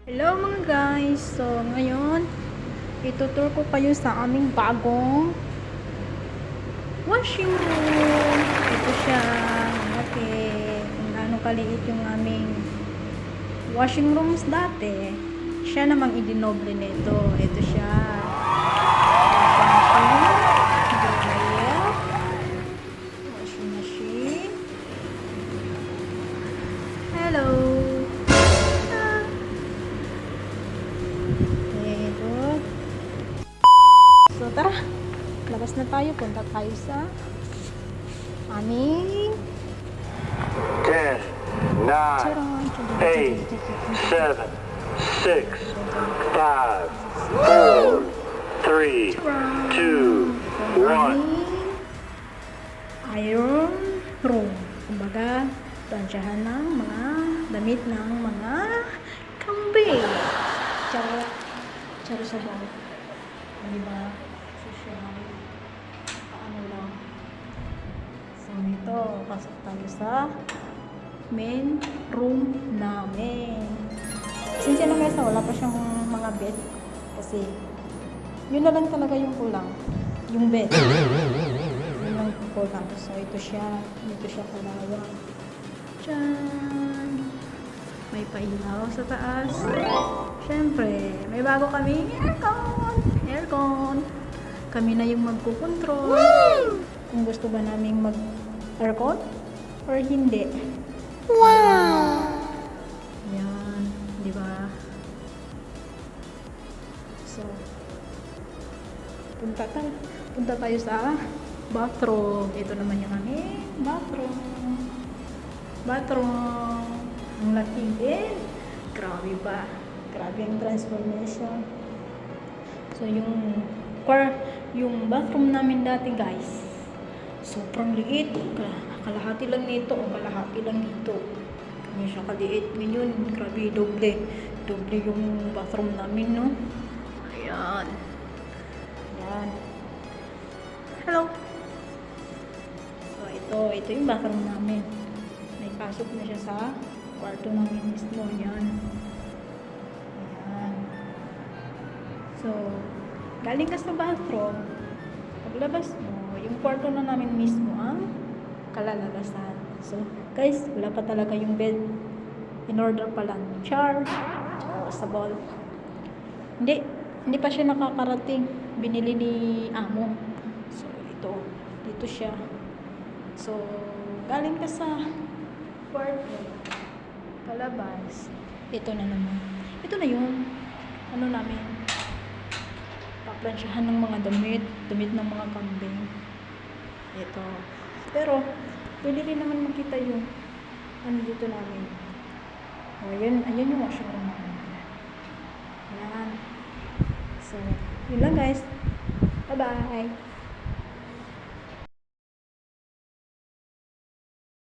Hello mga guys! So ngayon, itutur ko kayo sa aming bagong washing room. Ito siya. Okay. Kung gaano kaliit yung aming washing rooms dati, siya namang idinoble nito. Ito siya. Washing machine. Hello! So, tara. Labas na tayo. Punta tayo sa aming 10, 9, 8, 7, 6, 5, 4, 3, 2, 1. iron room. Kumbaga, plansyahan ng mga damit ng mga kambing. Charo sa bawah. Diba? Social. Paano lang. So, ito. Pasok tayo sa main room namin. Sinsya na guys, wala pa siyang mga bed. Kasi, yun na lang talaga yung kulang. Yung bed. Yun lang yung kulang. So, ito siya. Ito siya kalawang. Tiyaan! May pailaw sa taas. Siyempre, may bago kaming aircon. Kami na yung magkukontrol. Kung gusto ba naming mag-aircon or hindi. Wow! Yan, di ba? So, punta tayo sa bathroom. Ito naman yung aming bathroom. Ang laki din. Grabe ba? Grabe ang transformation. So, yung bathroom namin dati, guys, sobrang liit. Kalahati lang nito o kalahati lang dito. Ganyan siya kaliit. Ngayon, grabe, doble. Doble yung bathroom namin, no? Ayan. Ayan. Hello. So, ito yung bathroom namin. May pasok na siya sa kwarto namin mismo. Ayan. Ayan. So, galing ka sa bathroom, paglabas mo, yung kwarto na namin mismo ang kalalabasan. So, guys, wala pa talaga yung bed. In order pa lang. Char sa ball. Hindi pa siya nakakarating. Binili ni amo. So, dito siya. So, galing ka sa kwarto, palabas, ito na naman. Ito na yung namin, paplansyahan ng mga damit ng mga kambing. Ito. Pero, pwede rin naman makita yung dito namin. Ayan yung washing room namin. Ayan. So, yun lang guys. Bye-bye.